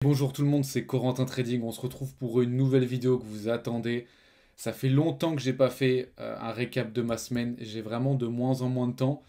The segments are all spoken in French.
Bonjour tout le monde, c'est Corentin Trading. On se retrouve pour une nouvelle vidéo que vous attendez. Ça fait longtemps que j'ai pas fait un récap de ma semaine. J'ai vraiment de moins en moins de temps.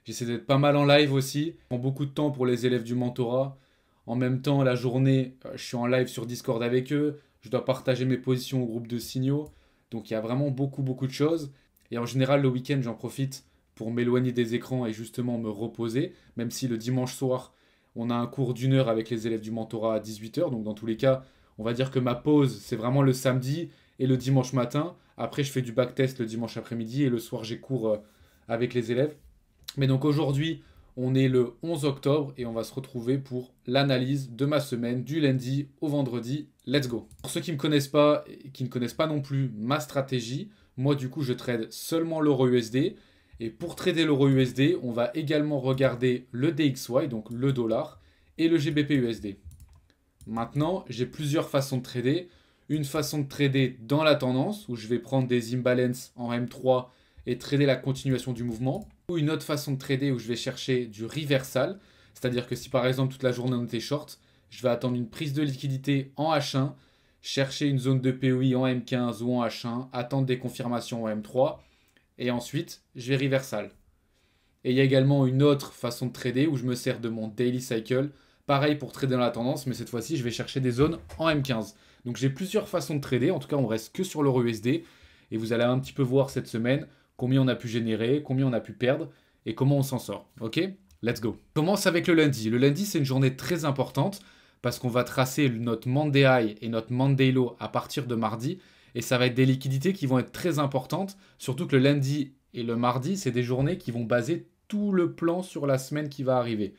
J'essaie d'être pas mal en live aussi. Je prends beaucoup de temps pour les élèves du mentorat. En même temps, la journée, je suis en live sur Discord avec eux. Je dois partager mes positions au groupe de signaux. Donc il y a vraiment beaucoup de choses. Et en général, le week-end, j'en profite pour m'éloigner des écrans et justement me reposer. Même si le dimanche soir, on a un cours d'une heure avec les élèves du mentorat à 18 h. Donc dans tous les cas, on va dire que ma pause, c'est vraiment le samedi et le dimanche matin. Après, je fais du backtest le dimanche après-midi et le soir, j'ai cours avec les élèves. Mais donc aujourd'hui, on est le 11 octobre et on va se retrouver pour l'analyse de ma semaine du lundi au vendredi. Let's go. Pour ceux qui ne me connaissent pas et qui ne connaissent pas non plus ma stratégie, moi du coup, je trade seulement l'euro USD. Et pour trader l'euro USD, on va également regarder le DXY, donc le dollar, et le GBP USD. Maintenant, j'ai plusieurs façons de trader. Une façon de trader dans la tendance, où je vais prendre des imbalances en M3 et trader la continuation du mouvement. Ou une autre façon de trader où je vais chercher du reversal, c'est-à-dire que si par exemple toute la journée on était short, je vais attendre une prise de liquidité en H1, chercher une zone de POI en M15 ou en H1, attendre des confirmations en M3, et ensuite je vais reversal. Et il y a également une autre façon de trader où je me sers de mon daily cycle. Pareil pour trader dans la tendance, mais cette fois-ci, je vais chercher des zones en M15. Donc j'ai plusieurs façons de trader. En tout cas, on reste que sur l'euro USD. Et vous allez un petit peu voir cette semaine combien on a pu générer, combien on a pu perdre et comment on s'en sort. Ok? Let's go. On commence avec le lundi. Le lundi, c'est une journée très importante parce qu'on va tracer notre Monday High et notre Monday Low à partir de mardi. Et ça va être des liquidités qui vont être très importantes. Surtout que le lundi et le mardi, c'est des journées qui vont baser tout le plan sur la semaine qui va arriver.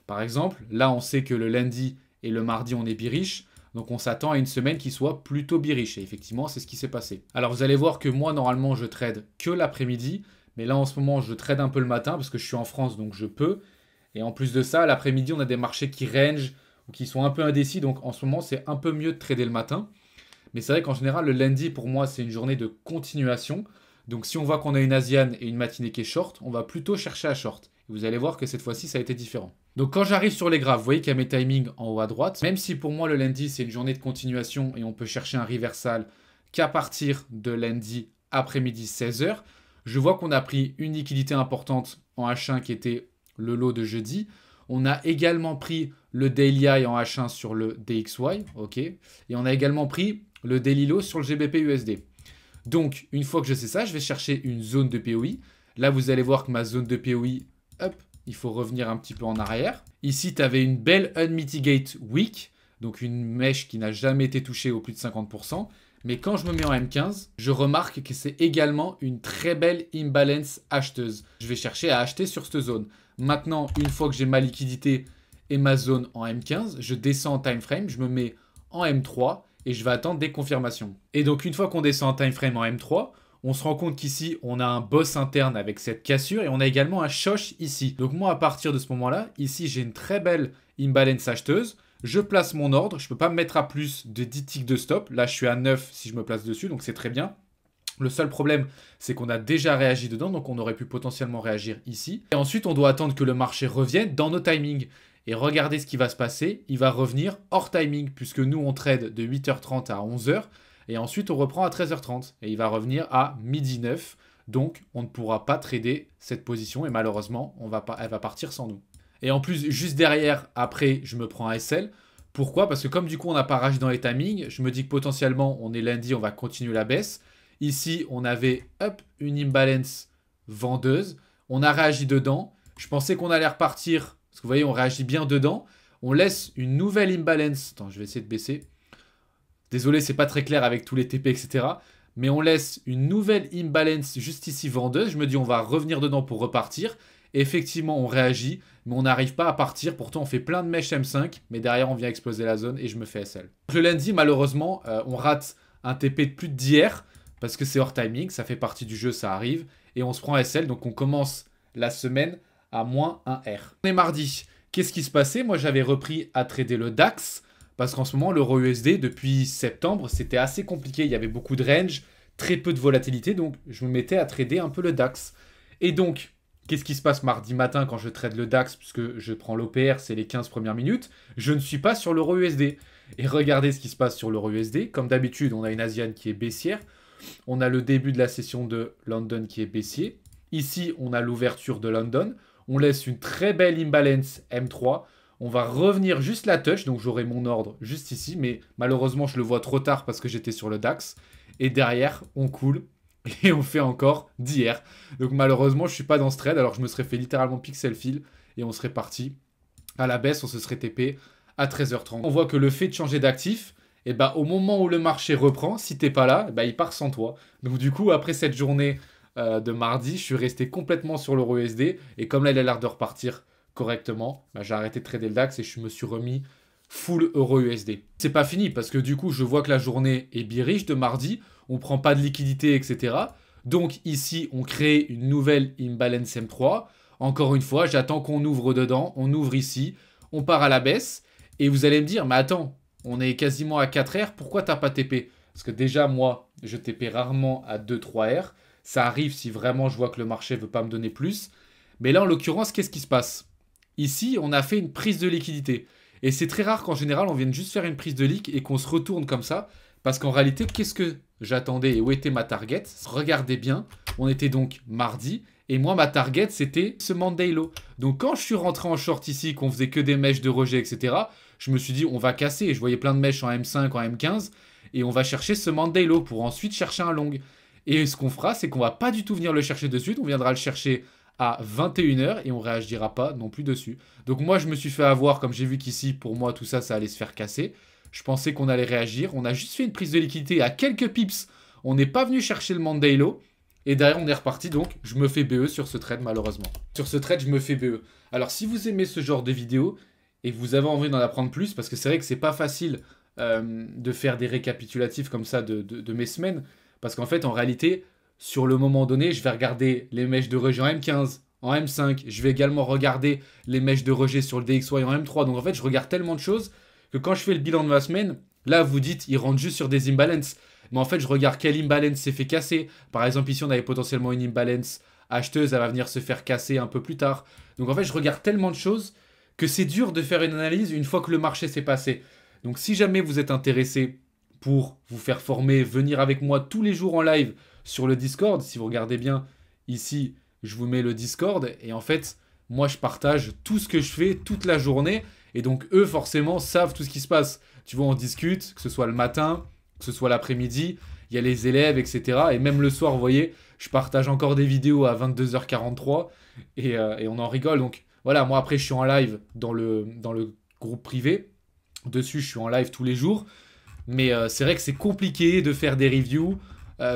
Par exemple, là, on sait que le lundi et le mardi, on est bearish. Donc, on s'attend à une semaine qui soit plutôt bearish. Et effectivement, c'est ce qui s'est passé. Alors, vous allez voir que moi, normalement, je trade que l'après-midi. Mais là, en ce moment, je trade un peu le matin parce que je suis en France, donc je peux. Et en plus de ça, l'après-midi, on a des marchés qui range ou qui sont un peu indécis. Donc, en ce moment, c'est un peu mieux de trader le matin. Mais c'est vrai qu'en général, le lundi, pour moi, c'est une journée de continuation. Donc si on voit qu'on a une Asiane et une matinée qui est short, on va plutôt chercher à short. Et vous allez voir que cette fois-ci, ça a été différent. Donc quand j'arrive sur les graphes, vous voyez qu'il y a mes timings en haut à droite. Même si pour moi, le lundi, c'est une journée de continuation et on peut chercher un reversal qu'à partir de lundi après-midi 16 h, je vois qu'on a pris une liquidité importante en H1 qui était le lot de jeudi. On a également pris le daily high en H1 sur le DXY, ok. Et on a également pris le daily low sur le GBP USD. Donc, une fois que je sais ça, je vais chercher une zone de POI. Là, vous allez voir que ma zone de POI, hop, il faut revenir un petit peu en arrière. Ici, tu avais une belle Unmitigate Wick, donc une mèche qui n'a jamais été touchée au plus de 50%. Mais quand je me mets en M15, je remarque que c'est également une très belle imbalance acheteuse. Je vais chercher à acheter sur cette zone. Maintenant, une fois que j'ai ma liquidité et ma zone en M15, je descends en time frame, je me mets en M3 et je vais attendre des confirmations. Et donc une fois qu'on descend en time frame en M3, on se rend compte qu'ici on a un boss interne avec cette cassure et on a également un shosh ici. Donc moi à partir de ce moment-là, ici j'ai une très belle imbalance acheteuse. Je place mon ordre, je ne peux pas me mettre à plus de 10 ticks de stop. Là je suis à 9 si je me place dessus, donc c'est très bien. Le seul problème, c'est qu'on a déjà réagi dedans, donc on aurait pu potentiellement réagir ici. Et ensuite, on doit attendre que le marché revienne dans nos timings. Et regardez ce qui va se passer, il va revenir hors timing, puisque nous, on trade de 8h30 à 11h, et ensuite, on reprend à 13h30, et il va revenir à midi 9. Donc, on ne pourra pas trader cette position, et malheureusement, elle va partir sans nous. Et en plus, juste derrière, après, je me prends un SL. Pourquoi? Parce que comme du coup, on n'a pas réagi dans les timings, je me dis que potentiellement, on est lundi, on va continuer la baisse. Ici, on avait hop, une imbalance vendeuse. On a réagi dedans. Je pensais qu'on allait repartir. Parce que vous voyez, on réagit bien dedans. On laisse une nouvelle imbalance. Attends, je vais essayer de baisser. Désolé, c'est pas très clair avec tous les TP, etc. Mais on laisse une nouvelle imbalance juste ici vendeuse. Je me dis, on va revenir dedans pour repartir. Et effectivement, on réagit, mais on n'arrive pas à partir. Pourtant, on fait plein de mèches M5. Mais derrière, on vient exploser la zone et je me fais SL. Le lundi, malheureusement, on rate un TP de plus de 10 R. Parce que c'est hors timing, ça fait partie du jeu, ça arrive. Et on se prend SL, donc on commence la semaine à moins 1 R. On est mardi. Qu'est-ce qui se passait? Moi, j'avais repris à trader le DAX. Parce qu'en ce moment, l'euro USD, depuis septembre, c'était assez compliqué. Il y avait beaucoup de range, très peu de volatilité. Donc, je me mettais à trader un peu le DAX. Et donc, qu'est-ce qui se passe mardi matin quand je trade le DAX? Puisque je prends l'OPR, c'est les 15 premières minutes. Je ne suis pas sur l'euro USD. Et regardez ce qui se passe sur l'euro USD. Comme d'habitude, on a une Asian qui est baissière. On a le début de la session de London qui est baissier. Ici, on a l'ouverture de London. On laisse une très belle imbalance M3. On va revenir juste la touch, donc j'aurai mon ordre juste ici. Mais malheureusement, je le vois trop tard parce que j'étais sur le DAX. Et derrière, on coule. Et on fait encore d'hier. Donc malheureusement, je ne suis pas dans ce trade. Alors je me serais fait littéralement pixel fill. Et on serait parti à la baisse. On se serait TP à 13h30. On voit que le fait de changer d'actif, et bah, au moment où le marché reprend, si t'es pas là, bah, il part sans toi. Donc du coup, après cette journée de mardi, je suis resté complètement sur l'euro USD. Et comme là, il a l'air de repartir correctement, bah, j'ai arrêté de trader le DAX et je me suis remis full euro USD. C'est pas fini parce que du coup, je vois que la journée est bearish de mardi. On prend pas de liquidité, etc. Donc ici, on crée une nouvelle imbalance M3. Encore une fois, j'attends qu'on ouvre dedans. On ouvre ici. On part à la baisse. Et vous allez me dire, mais attends, on est quasiment à 4 R, pourquoi t'as pas TP? Parce que déjà, moi, je TP rarement à 2-3 R. Ça arrive si vraiment je vois que le marché veut pas me donner plus. Mais là, en l'occurrence, qu'est-ce qui se passe? Ici, on a fait une prise de liquidité. Et c'est très rare qu'en général, on vienne juste faire une prise de liq et qu'on se retourne comme ça. Parce qu'en réalité, qu'est-ce que j'attendais et où était ma target? Regardez bien, on était donc mardi. Et moi, ma target, c'était ce Monday low. Donc quand je suis rentré en short ici, qu'on faisait que des mèches de rejet, etc., je me suis dit, on va casser. Et je voyais plein de mèches en M5, en M15. Et on va chercher ce Monday low pour ensuite chercher un long. Et ce qu'on fera, c'est qu'on va pas du tout venir le chercher de suite. On viendra le chercher à 21h et on réagira pas non plus dessus. Donc moi, je me suis fait avoir, comme j'ai vu qu'ici, pour moi, tout ça, ça allait se faire casser. Je pensais qu'on allait réagir. On a juste fait une prise de liquidité à quelques pips. On n'est pas venu chercher le Monday low. Et derrière, on est reparti. Donc, je me fais BE sur ce trade, malheureusement. Sur ce trade, je me fais BE. Alors, si vous aimez ce genre de vidéo et vous avez envie d'en apprendre plus, parce que c'est vrai que c'est pas facile de faire des récapitulatifs comme ça de mes semaines. Parce qu'en fait, en réalité, sur le moment donné, je vais regarder les mèches de rejet en M15, en M5. Je vais également regarder les mèches de rejet sur le DXY en M3. Donc, en fait, je regarde tellement de choses que quand je fais le bilan de ma semaine, là, vous dites, il rentre juste sur des imbalances. Mais en fait, je regarde quelle imbalance s'est fait casser. Par exemple, ici, on avait potentiellement une imbalance acheteuse. Elle va venir se faire casser un peu plus tard. Donc, en fait, je regarde tellement de choses que c'est dur de faire une analyse une fois que le marché s'est passé. Donc, si jamais vous êtes intéressé pour vous faire former, venir avec moi tous les jours en live sur le Discord, si vous regardez bien ici, je vous mets le Discord. Et en fait, moi, je partage tout ce que je fais toute la journée. Et donc, eux, forcément, savent tout ce qui se passe. Tu vois, on discute, que ce soit le matin, que ce soit l'après-midi, il y a les élèves, etc. Et même le soir, vous voyez, je partage encore des vidéos à 22h43 et on en rigole. Donc voilà, moi après, je suis en live dans le groupe privé. Dessus, je suis en live tous les jours. Mais c'est vrai que c'est compliqué de faire des reviews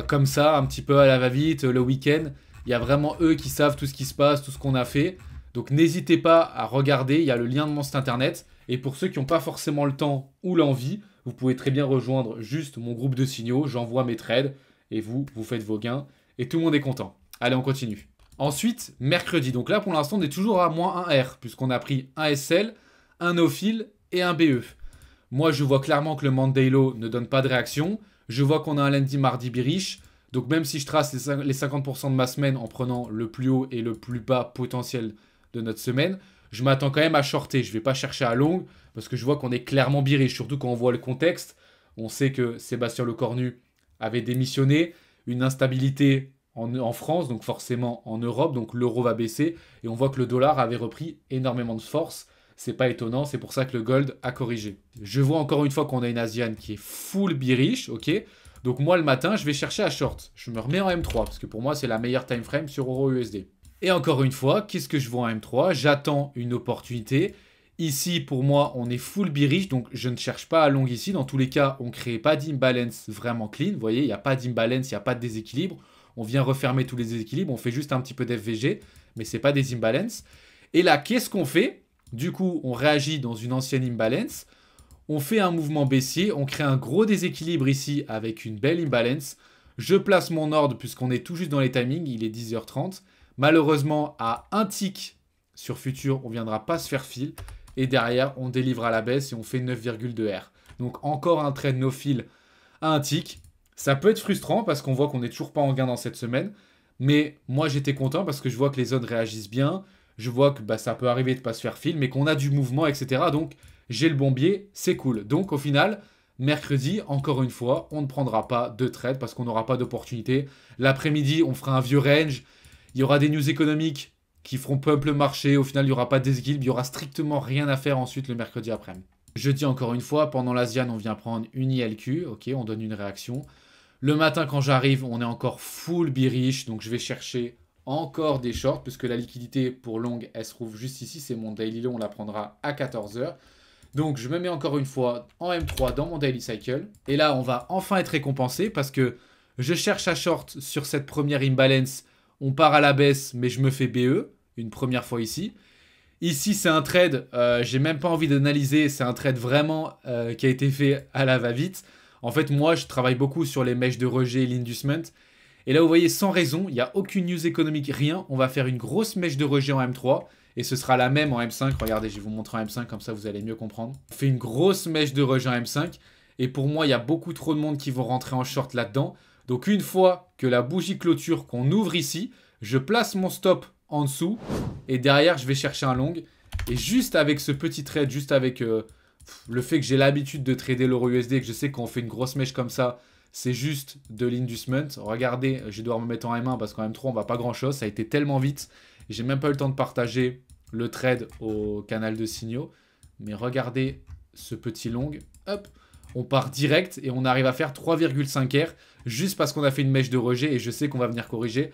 comme ça, un petit peu à la va-vite, le week-end. Il y a vraiment eux qui savent tout ce qui se passe, tout ce qu'on a fait. Donc n'hésitez pas à regarder, il y a le lien de mon site internet. Et pour ceux qui n'ont pas forcément le temps ou l'envie, vous pouvez très bien rejoindre juste mon groupe de signaux, j'envoie mes trades et vous faites vos gains et tout le monde est content. Allez, on continue. Ensuite, mercredi. Donc là, pour l'instant, on est toujours à moins 1 R puisqu'on a pris un SL, un no-fill et un BE. Moi, je vois clairement que le Monday low ne donne pas de réaction. Je vois qu'on a un lundi, mardi bearish. Donc même si je trace les 50% de ma semaine en prenant le plus haut et le plus bas potentiel de notre semaine, je m'attends quand même à shorter. Je ne vais pas chercher à long parce que je vois qu'on est clairement bearish. Surtout quand on voit le contexte. On sait que Sébastien Lecornu avait démissionné. Une instabilité en France, donc forcément en Europe. Donc l'euro va baisser. Et on voit que le dollar avait repris énormément de force. C'est pas étonnant. C'est pour ça que le gold a corrigé. Je vois encore une fois qu'on a une Asian qui est full bearish. Ok. Donc moi le matin, je vais chercher à short. Je me remets en M3 parce que pour moi c'est la meilleure time frame sur euro USD. Et encore une fois, qu'est-ce que je vois en M3? J'attends une opportunité. Ici, pour moi, on est full bearish, donc je ne cherche pas à long ici. Dans tous les cas, on ne crée pas d'imbalance vraiment clean. Vous voyez, il n'y a pas d'imbalance, il n'y a pas de déséquilibre. On vient refermer tous les déséquilibres, on fait juste un petit peu d'FVG, mais ce n'est pas des imbalances. Et là, qu'est-ce qu'on fait? Du coup, on réagit dans une ancienne imbalance. On fait un mouvement baissier, on crée un gros déséquilibre ici avec une belle imbalance. Je place mon ordre puisqu'on est tout juste dans les timings, il est 10h30. Malheureusement, à un tick sur futur, on ne viendra pas se faire fill. Et derrière, on délivre à la baisse et on fait 9,2 R. Donc encore un trade no fill à un tick. Ça peut être frustrant parce qu'on voit qu'on n'est toujours pas en gain dans cette semaine. Mais moi, j'étais content parce que je vois que les zones réagissent bien. Je vois que ça peut arriver de ne pas se faire fill, mais qu'on a du mouvement, etc. Donc j'ai le bon biais, c'est cool. Donc au final, mercredi, encore une fois, on ne prendra pas de trade parce qu'on n'aura pas d'opportunité. L'après-midi, on fera un vieux range. Il y aura des news économiques qui feront pump le marché. Au final, il n'y aura pas d'esguilb. Il n'y aura strictement rien à faire ensuite le mercredi après-midi. Jeudi, encore une fois, pendant l'Asian, on vient prendre une ILQ. Ok, on donne une réaction. Le matin, quand j'arrive, on est encore full bearish. Donc, je vais chercher encore des shorts puisque la liquidité pour longue, elle se trouve juste ici. C'est mon daily low. On la prendra à 14 h. Donc, je me mets encore une fois en M3 dans mon daily cycle. Et là, on va enfin être récompensé parce que je cherche à short sur cette première imbalance. On part à la baisse, mais je me fais BE une première fois ici. Ici, c'est un trade, j'ai même pas envie d'analyser. C'est un trade vraiment qui a été fait à la va-vite. En fait, moi, je travaille beaucoup sur les mèches de rejet et l'inducement. Et là, vous voyez, sans raison, il n'y a aucune news économique, rien. On va faire une grosse mèche de rejet en M3. Et ce sera la même en M5. Regardez, je vais vous montrer en M5, comme ça vous allez mieux comprendre. On fait une grosse mèche de rejet en M5. Et pour moi, il y a beaucoup trop de monde qui vont rentrer en short là-dedans. Donc une fois que la bougie clôture, qu'on ouvre ici, je place mon stop en dessous. Et derrière, je vais chercher un long. Et juste avec ce petit trade, juste avec le fait que j'ai l'habitude de trader l'euro USD et que je sais qu'on fait une grosse mèche comme ça, c'est juste de l'inducement. Regardez, je vais devoir me mettre en M1 parce qu'en M3, on va pas grand-chose. Ça a été tellement vite. J'ai même pas eu le temps de partager le trade au canal de signaux. Mais regardez ce petit long. Hop, on part direct et on arrive à faire 3,5 R juste parce qu'on a fait une mèche de rejet et je sais qu'on va venir corriger.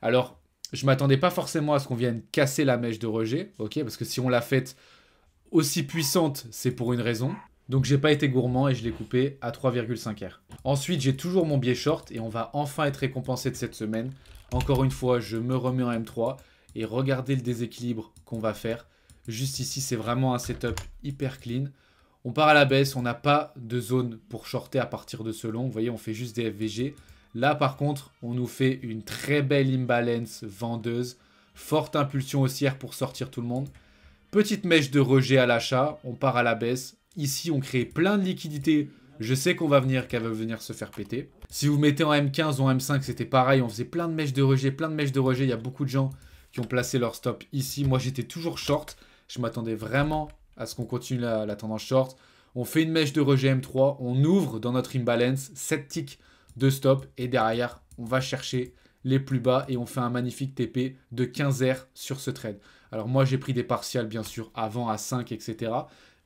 Alors, je ne m'attendais pas forcément à ce qu'on vienne casser la mèche de rejet, ok, parce que si on l'a faite aussi puissante, c'est pour une raison. Donc, j'ai pas été gourmand et je l'ai coupé à 3,5 R. Ensuite, j'ai toujours mon biais short et on va enfin être récompensé de cette semaine. Encore une fois, je me remets en M3 et regardez le déséquilibre qu'on va faire. Juste ici, c'est vraiment un setup hyper clean. On part à la baisse, on n'a pas de zone pour shorter à partir de ce long. Vous voyez, on fait juste des FVG. Là, par contre, on nous fait une très belle imbalance vendeuse. Forte impulsion haussière pour sortir tout le monde. Petite mèche de rejet à l'achat, on part à la baisse. Ici, on crée plein de liquidités. Je sais qu'on va venir, qu'elle va venir se faire péter. Si vous mettez en M15 ou en M5, c'était pareil. On faisait plein de mèches de rejet, plein de mèches de rejet. Il y a beaucoup de gens qui ont placé leur stop ici. Moi, j'étais toujours short. Je m'attendais vraiment à ce qu'on continue la tendance short. On fait une mèche de rejet M3. On ouvre dans notre imbalance 7 ticks de stop. Et derrière, on va chercher les plus bas et on fait un magnifique TP de 15 R sur ce trade. Alors moi, j'ai pris des partials, bien sûr, avant à 5, etc.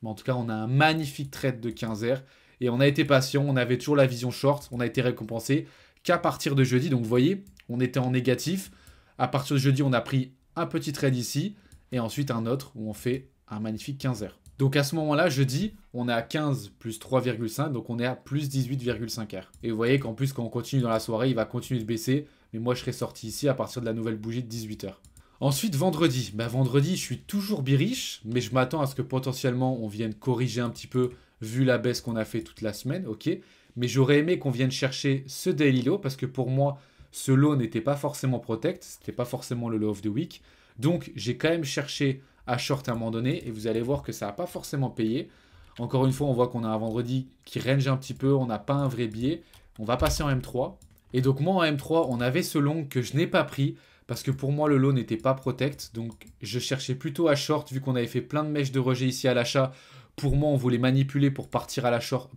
Mais en tout cas, on a un magnifique trade de 15 R. Et on a été patient, on avait toujours la vision short, on a été récompensé qu'à partir de jeudi. Donc vous voyez, on était en négatif. À partir de jeudi, on a pris un petit trade ici et ensuite un autre où on fait un magnifique 15 R. Donc à ce moment-là, jeudi, on est à 15 plus 3,5, donc on est à plus 18,5 R. Et vous voyez qu'en plus, quand on continue dans la soirée, il va continuer de baisser. Mais moi, je serai sorti ici à partir de la nouvelle bougie de 18 h. Ensuite, vendredi. Vendredi, je suis toujours bearish, mais je m'attends à ce que potentiellement, on vienne corriger un petit peu vu la baisse qu'on a fait toute la semaine, ok. Mais j'aurais aimé qu'on vienne chercher ce daily low parce que pour moi, ce low n'était pas forcément protect, c'était pas forcément le low of the week. Donc, j'ai quand même cherché à short à un moment donné et vous allez voir que ça n'a pas forcément payé. Encore une fois, on voit qu'on a un vendredi qui range un petit peu, on n'a pas un vrai biais. On va passer en M3. Et donc, moi en M3, on avait ce long que je n'ai pas pris parce que pour moi, le low n'était pas protect. Donc, je cherchais plutôt à short vu qu'on avait fait plein de mèches de rejet ici à l'achat. Pour moi, on voulait manipuler pour partir en short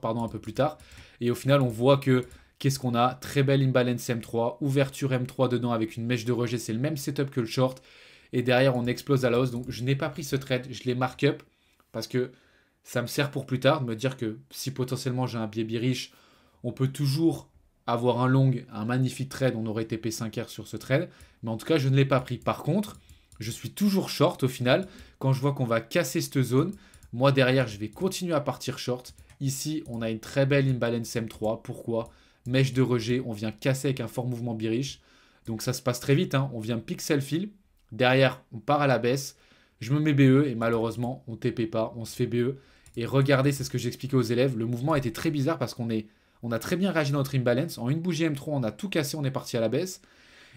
un peu plus tard. Et au final, on voit que qu'est-ce qu'on a? Très belle imbalance M3, ouverture M3 dedans avec une mèche de rejet. C'est le même setup que le short. Et derrière, on explose à la hausse. Donc, je n'ai pas pris ce trade. Je l'ai mark up parce que ça me sert pour plus tard de me dire que si potentiellement j'ai un biais bearish, on peut toujours avoir un long, un magnifique trade. On aurait TP 5R sur ce trade. Mais en tout cas, je ne l'ai pas pris. Par contre, je suis toujours short au final. Quand je vois qu'on va casser cette zone, moi derrière, je vais continuer à partir short. Ici, on a une très belle imbalance M3. Pourquoi? Mèche de rejet. On vient casser avec un fort mouvement bearish. Donc ça se passe très vite. On vient pixel fill. Derrière, on part à la baisse. Je me mets BE et malheureusement, on TP pas. On se fait BE. Et regardez, c'est ce que j'expliquais aux élèves. Le mouvement était très bizarre parce qu'on a très bien réagi dans notre imbalance. En une bougie M3, on a tout cassé. On est parti à la baisse.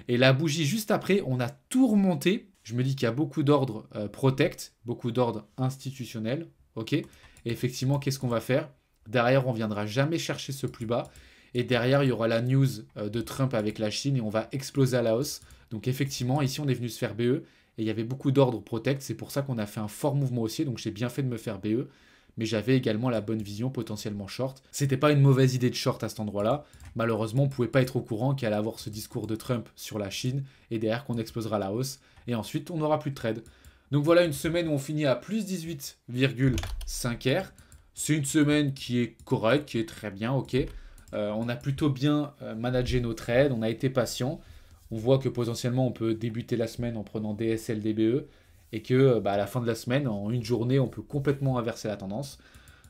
Et la bougie juste après, on a tout remonté. Je me dis qu'il y a beaucoup d'ordres protect, beaucoup d'ordres institutionnels. Ok. Et effectivement, qu'est-ce qu'on va faire? Derrière, on ne viendra jamais chercher ce plus bas. Et derrière, il y aura la news de Trump avec la Chine et on va exploser à la hausse. Donc effectivement, ici, on est venu se faire BE. et il y avait beaucoup d'ordres protect. C'est pour ça qu'on a fait un fort mouvement haussier, donc j'ai bien fait de me faire BE. Mais j'avais également la bonne vision potentiellement short. C'était pas une mauvaise idée de short à cet endroit-là. Malheureusement, on ne pouvait pas être au courant qu'il allait avoir ce discours de Trump sur la Chine et derrière qu'on explosera la hausse. Et ensuite, on n'aura plus de trade. Donc voilà une semaine où on finit à plus 18,5 R. C'est une semaine qui est correcte, qui est très bien, ok. On a plutôt bien managé nos trades, on a été patient. On voit que potentiellement on peut débuter la semaine en prenant DSL, DBE et que à la fin de la semaine, en une journée, on peut complètement inverser la tendance.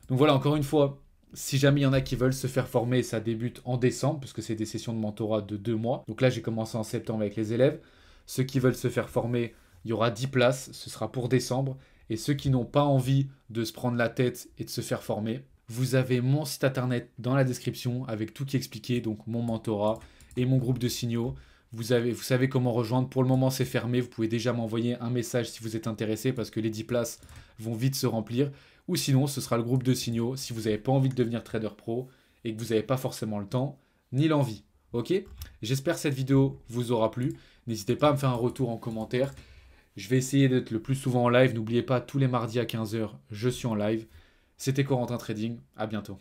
Donc voilà, encore une fois, si jamais il y en a qui veulent se faire former, ça débute en décembre, puisque c'est des sessions de mentorat de 2 mois. Donc là, j'ai commencé en septembre avec les élèves. Ceux qui veulent se faire former, il y aura 10 places, ce sera pour décembre. Et ceux qui n'ont pas envie de se prendre la tête et de se faire former, vous avez mon site internet dans la description avec tout qui est expliqué, donc mon mentorat et mon groupe de signaux. Vous savez comment rejoindre. Pour le moment, c'est fermé. Vous pouvez déjà m'envoyer un message si vous êtes intéressé parce que les 10 places vont vite se remplir. Ou sinon, ce sera le groupe de signaux si vous n'avez pas envie de devenir trader pro et que vous n'avez pas forcément le temps ni l'envie. Ok? J'espère que cette vidéo vous aura plu. N'hésitez pas à me faire un retour en commentaire. Je vais essayer d'être le plus souvent en live. N'oubliez pas, tous les mardis à 15 h, je suis en live. C'était Corentin Trading. À bientôt.